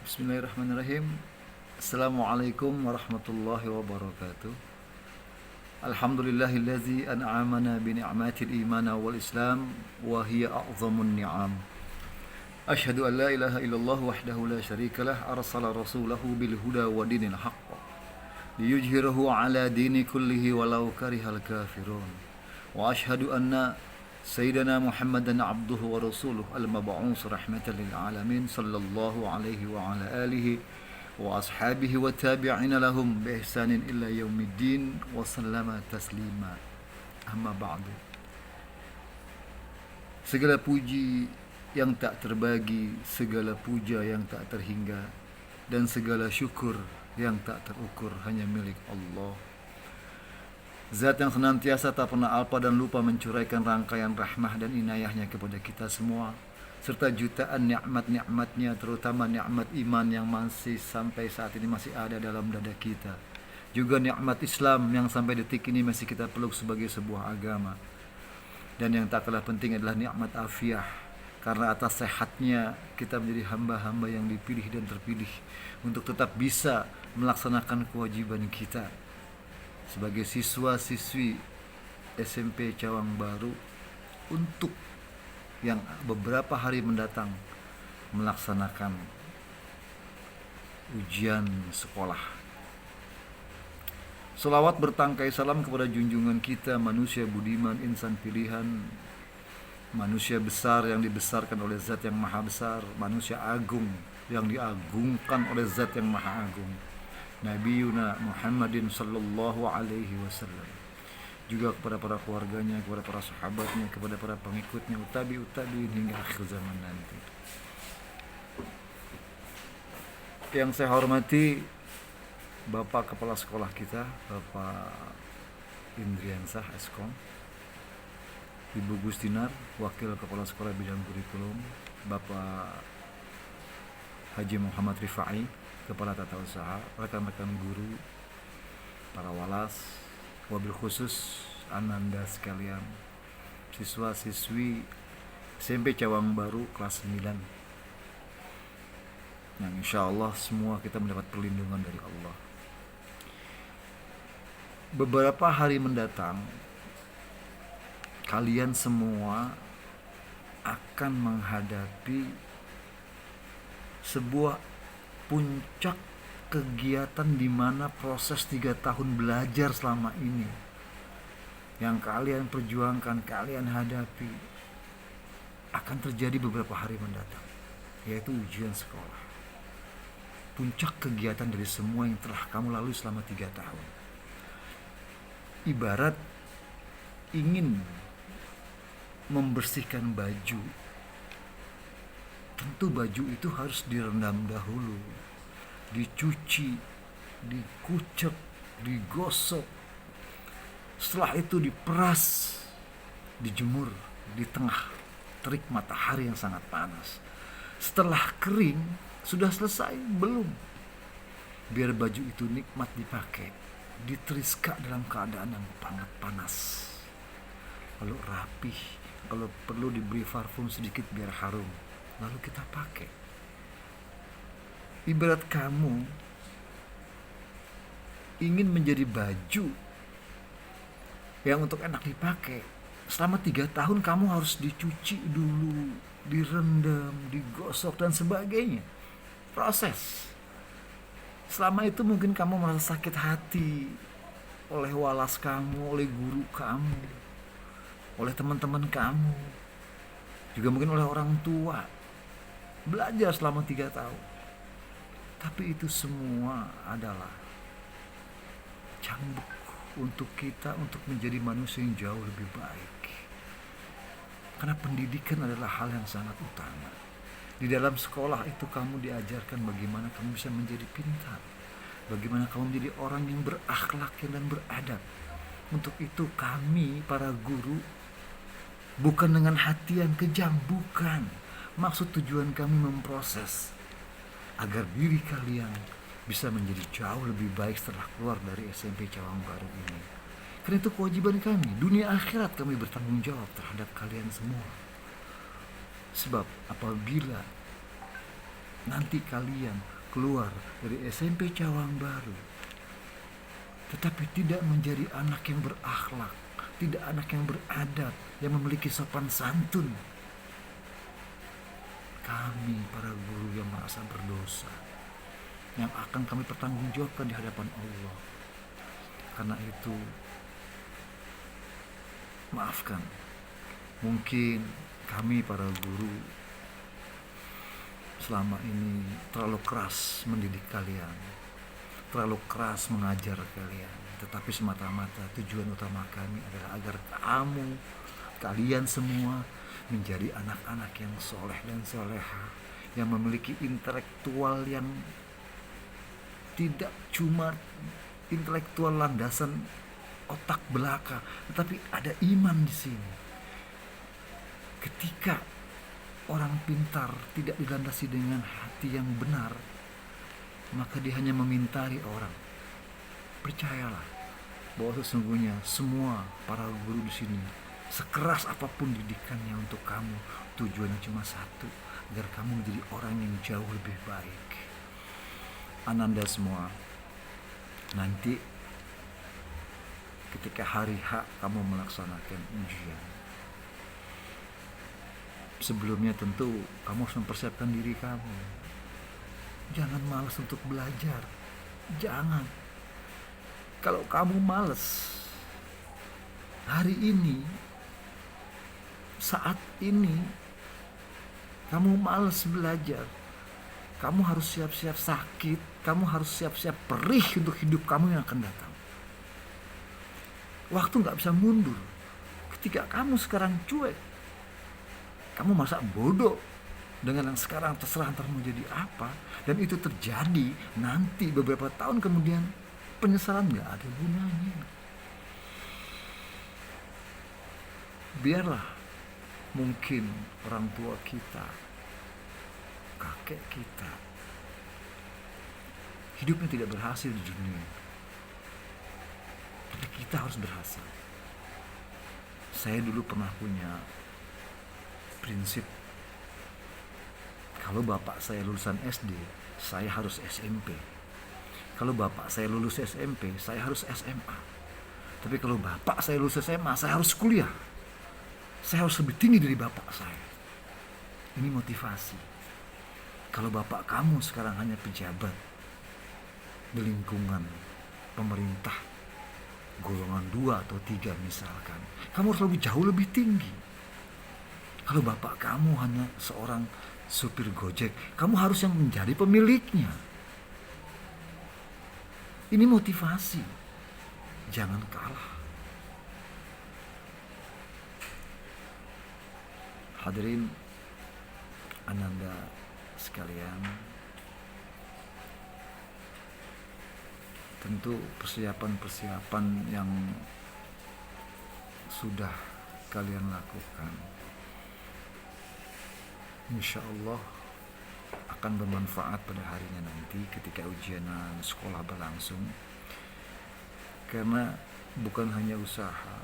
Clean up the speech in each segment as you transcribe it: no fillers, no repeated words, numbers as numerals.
Bismillahirrahmanirrahim. Assalamualaikum warahmatullahi wabarakatuh. Alhamdulillahillazi an'amana bi ni'matil iman wal islam wa hiya a'zamun ni'am. Asyhadu an la ilaha illallah wahdahu la syarikalah arsala rasulahu bil huda wa dinil haqq liyujhirahu ala dini kullihi walau karihal kafirun. Wa asyhadu anna Sayyidina Muhammadan abduhu wa rasuluh al-mab'us rahmatan lil alamin sallallahu alaihi wa ala alihi wa ashabihi wa tabi'ina lahum bi ihsanin illa yaumiddin wa sallama taslima. Amma ba'du. Segala puji yang tak terbagi, segala puja yang tak terhingga, dan segala syukur yang tak terukur hanya milik Allah. Zat yang senantiasa tak pernah alpa dan lupa mencurahkan rangkaian rahmah dan inayahnya kepada kita semua, serta jutaan nikmat-nikmatnya, terutama nikmat iman yang masih sampai saat ini masih ada dalam dada kita. Juga nikmat Islam yang sampai detik ini masih kita peluk sebagai sebuah agama. Dan yang tak kalah penting adalah nikmat afiah, karena atas sehatnya kita menjadi hamba-hamba yang dipilih dan terpilih untuk tetap bisa melaksanakan kewajiban kita sebagai siswa-siswi SMP Cawang Baru untuk yang beberapa hari mendatang melaksanakan ujian sekolah. Selawat bertangkai salam kepada junjungan kita, manusia budiman, insan pilihan, manusia besar yang dibesarkan oleh Zat yang Maha Besar, manusia agung yang diagungkan oleh Zat yang Maha Agung, Nabiuna Muhammadin sallallahu alaihi wasallam. Juga kepada para keluarganya, kepada para sahabatnya, kepada para pengikutnya, utabi-utabi hingga akhir zaman nanti. Yang saya hormati Bapak Kepala Sekolah kita, Bapak Indriansah Eskom, Ibu Gustinar, Wakil Kepala Sekolah Bidang Kurikulum, Bapak Haji Muhammad Rifai, Kepala Tata Usaha, rekan-rekan guru, para walas, wabil khusus Ananda sekalian, siswa-siswi SMP Cawang Baru kelas 9, yang insya Allah semua kita mendapat perlindungan dari Allah. Beberapa hari mendatang, kalian semua akan menghadapi sebuah puncak kegiatan di mana proses 3 tahun belajar selama ini yang kalian perjuangkan, kalian hadapi, akan terjadi beberapa hari mendatang, yaitu ujian sekolah. Puncak kegiatan dari semua yang telah kamu lalui selama 3 tahun. Ibarat ingin membersihkan baju, tentu baju itu harus direndam dahulu, dicuci, dikucek, digosok. Setelah itu diperas, dijemur di tengah terik matahari yang sangat panas. Setelah kering, sudah selesai belum? Biar baju itu nikmat dipakai, diteriska dalam keadaan yang sangat panas, lalu rapih, kalau perlu diberi parfum sedikit biar harum, lalu kita pakai. Ibarat kamu ingin menjadi baju yang untuk enak dipakai, selama 3 tahun kamu harus dicuci dulu, direndam, digosok dan sebagainya. Proses. Selama itu mungkin kamu merasa sakit hati oleh walas kamu, oleh guru kamu, oleh teman-teman kamu, juga mungkin oleh orang tua. Belajar selama 3 tahun. Tapi itu semua adalah cambuk untuk kita untuk menjadi manusia yang jauh lebih baik. Karena pendidikan adalah hal yang sangat utama. Di dalam sekolah itu kamu diajarkan bagaimana kamu bisa menjadi pintar, bagaimana kamu menjadi orang yang berakhlak dan beradab. Untuk itu kami para guru bukan dengan hati yang kejam, bukan. Maksud tujuan kami memproses agar diri kalian bisa menjadi jauh lebih baik setelah keluar dari SMP Cawang Baru ini. Karena itu kewajiban kami, dunia akhirat kami bertanggung jawab terhadap kalian semua. Sebab apabila nanti kalian keluar dari SMP Cawang Baru, tetapi tidak menjadi anak yang berakhlak, tidak anak yang beradab, yang memiliki sopan santun, kami para guru yang merasa berdosa, yang akan kami pertanggungjawabkan di hadapan Allah. Karena itu, maafkan, mungkin kami para guru selama ini terlalu keras mendidik kalian, terlalu keras mengajar kalian. Tetapi semata-mata tujuan utama kami adalah agar kalian semua menjadi anak-anak yang soleh dan soleha, yang memiliki intelektual yang tidak cuma intelektual landasan otak belaka, tetapi ada iman di sini. Ketika orang pintar tidak dilandasi dengan hati yang benar, maka dia hanya memintari orang. Percayalah bahwa sesungguhnya semua para guru di sini, sekeras apapun didikannya untuk kamu, tujuannya cuma satu, agar kamu menjadi orang yang jauh lebih baik. Ananda semua, nanti ketika hari H kamu melaksanakan ujian, sebelumnya tentu kamu harus mempersiapkan diri kamu. Jangan malas untuk belajar. Jangan. Kalau kamu malas hari ini, saat ini, kamu malas belajar, kamu harus siap-siap sakit, kamu harus siap-siap perih untuk hidup kamu yang akan datang. Waktu gak bisa mundur. Ketika kamu sekarang cuek, kamu masa bodoh dengan yang sekarang, terserah ntar mau jadi apa, dan itu terjadi nanti beberapa tahun kemudian, penyesalan gak ada gunanya. Biarlah mungkin orang tua kita, kakek kita, hidupnya tidak berhasil di dunia, tapi kita harus berhasil. Saya dulu pernah punya prinsip, kalau bapak saya lulusan SD, saya harus SMP. Kalau bapak saya lulus SMP, saya harus SMA. Tapi kalau bapak saya lulus SMA, saya harus kuliah. Saya harus lebih tinggi dari bapak saya. Ini motivasi. Kalau bapak kamu sekarang hanya pejabat di lingkungan pemerintah, golongan 2 atau 3 misalkan, kamu harus lebih jauh lebih tinggi. Kalau bapak kamu hanya seorang supir Gojek, kamu harus yang menjadi pemiliknya. Ini motivasi. Jangan kalah. Hadirin Ananda sekalian, tentu persiapan-persiapan yang sudah kalian lakukan, insya Allah akan bermanfaat pada harinya nanti ketika ujian sekolah berlangsung. Karena bukan hanya usaha,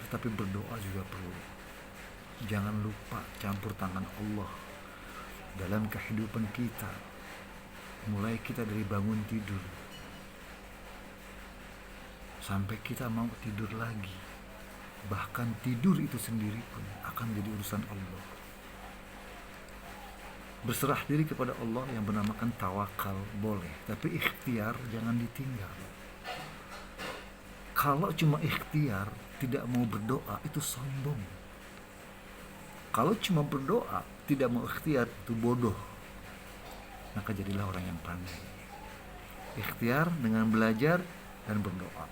tetapi berdoa juga perlu. Jangan lupa campur tangan Allah dalam kehidupan kita, mulai kita dari bangun tidur sampai kita mau tidur lagi. Bahkan tidur itu sendiri pun akan menjadi urusan Allah. Berserah diri kepada Allah yang bernamakan tawakal boleh, tapi ikhtiar jangan ditinggal. Kalau cuma ikhtiar tidak mau berdoa, itu sombong. Kalau cuma berdoa tidak mau ikhtiar, itu bodoh. Maka jadilah orang yang pandai. Ikhtiar dengan belajar dan berdoa.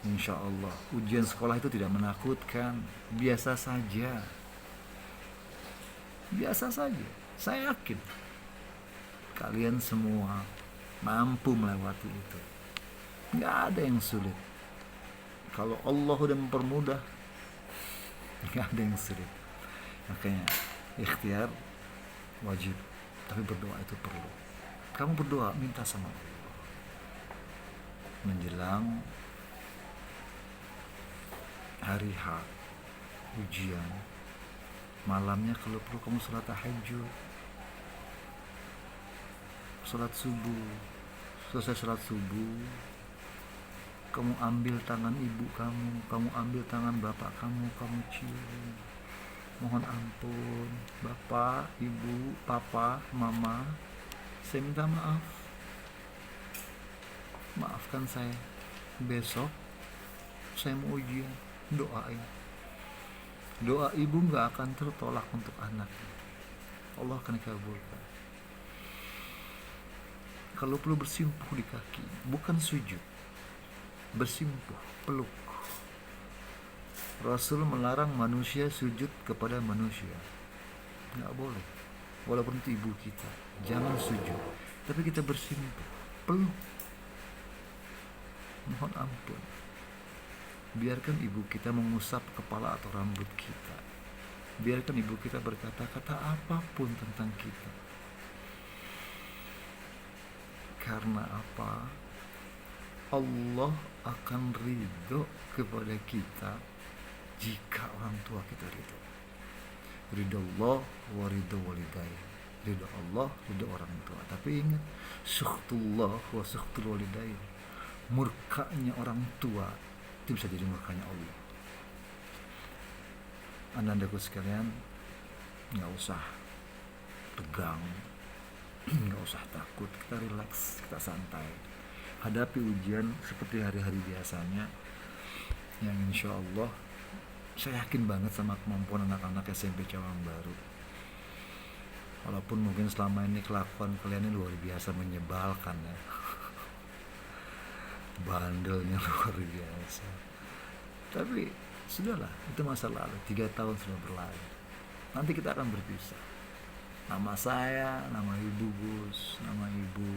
Insya Allah ujian sekolah itu tidak menakutkan, biasa saja. Biasa saja. Saya yakin kalian semua mampu melewati itu. Gak ada yang sulit. Kalau Allah udah mempermudah, gak ada yang sulit. Makanya ikhtiar wajib, tapi berdoa itu perlu. Kamu berdoa, minta sama Allah. Menjelang hari H ujian, malamnya kalau perlu kamu sholat tahajud. sholat subuh. Selesai sholat subuh, kamu ambil tangan ibu kamu ambil tangan bapak kamu cium. Mohon ampun, bapak, ibu, papa, mama, saya minta maaf. Maafkan saya. Besok saya mau ujian. Doain. Doa ibu gak akan tertolak untuk anak. Allah akan kabulkan. Kalau perlu bersimpuh di kaki, bukan sujud, bersimpuh, peluk. Rasul melarang manusia sujud kepada manusia. Nggak boleh. Walaupun itu ibu kita, jangan sujud. Tapi kita bersimpuh, peluk. Mohon ampun. Biarkan ibu kita mengusap kepala atau rambut kita. Biarkan ibu kita berkata-kata apapun tentang kita. Karena apa? Allah akan ridho kepada kita jika orang tua kita ridho. Ridho Allah wa ridho walidain. Ridho Allah, ridho orang tua. Tapi ingat, sukhtullah wa sukhtul walidain. Murkanya orang tua itu bisa jadi murkanya Allah. Anda-andaku sekalian, gak usah tegang, gak usah takut, kita relax, kita santai. Hadapi ujian seperti hari-hari biasanya, yang insya Allah saya yakin banget sama kemampuan anak-anak SMP Cawang Baru. Walaupun mungkin selama ini kelakuan kalian ini luar biasa menyebalkan ya. Bandelnya luar biasa. Tapi sudahlah, itu masa lalu. 3 tahun sudah berlalu. Nanti kita akan berpisah. Nama saya, nama Ibu Gus, nama Ibu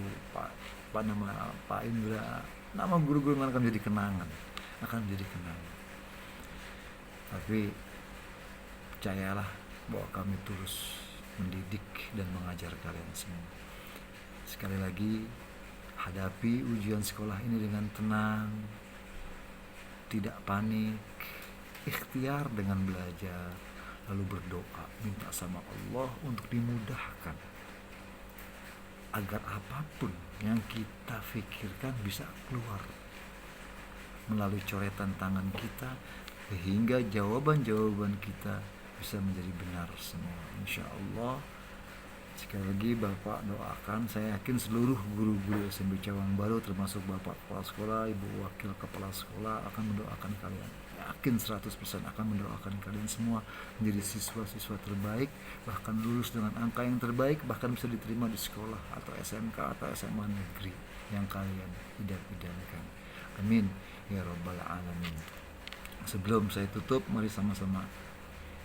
nama Pak Indra, nama guru-guru akan menjadi kenangan, Tapi percayalah bahwa kami tulus mendidik dan mengajar kalian semua. Sekali lagi, hadapi ujian sekolah ini dengan tenang, tidak panik, ikhtiar dengan belajar, lalu berdoa, minta sama Allah untuk dimudahkan agar apapun yang kita pikirkan bisa keluar melalui coretan tangan kita, sehingga jawaban-jawaban kita bisa menjadi benar semua, insya Allah. Sekali lagi Bapak doakan, saya yakin seluruh guru-guru SMP Cawang Baru termasuk Bapak Kepala Sekolah, Ibu Wakil Kepala Sekolah akan mendoakan kalian. Yakin 100% akan mendoakan kalian semua menjadi siswa-siswa terbaik, bahkan lulus dengan angka yang terbaik, bahkan bisa diterima di sekolah atau SMK atau SMA negeri yang kalian idam-idamkan. Amin ya rabbal alamin. Sebelum saya tutup, mari sama-sama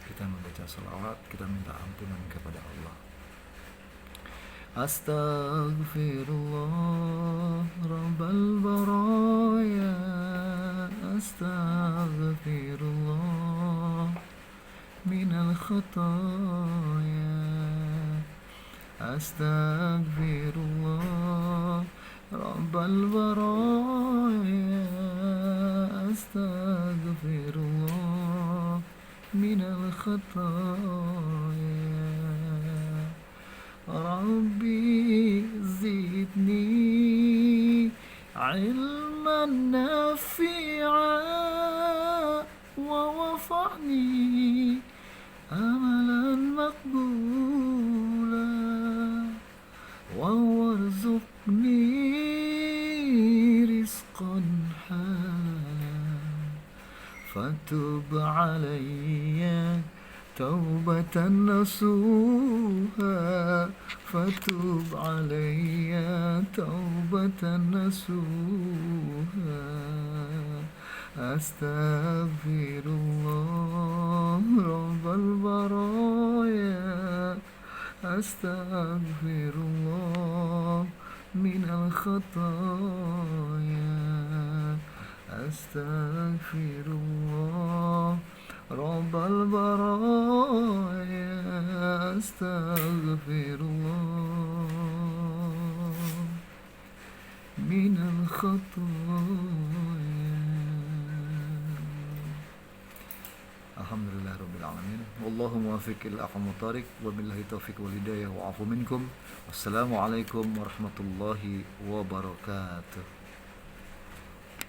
kita membaca salawat, kita minta ampunan kepada Allah. Astaghfirullah Rabbal baraya, Astaghfirullah minal khataya, Astaghfirullah Rabbal baraya, Astaghfirullah minal khataya. Rabbi zidni ilman nafi'a wa wafa'ni amalan maqbula wa warzuqni rizqan halalan fatub alayya taubatan nasuha, fatub alayya taubatan nasuha. Astaghfirullah Rabbal baraya, Astaghfirullah minal khataya, Astaghfirullah Rabbal baraya, Astaghfirullah minal khataya. Alhamdulillah Rabbil Alamin. Wallahu wallahu muwaffiq ila aqwamit thoriq, wabillahi taufiq wal hidayah wa afu minkum. Wassalamualaikum warahmatullahi wabarakatuh.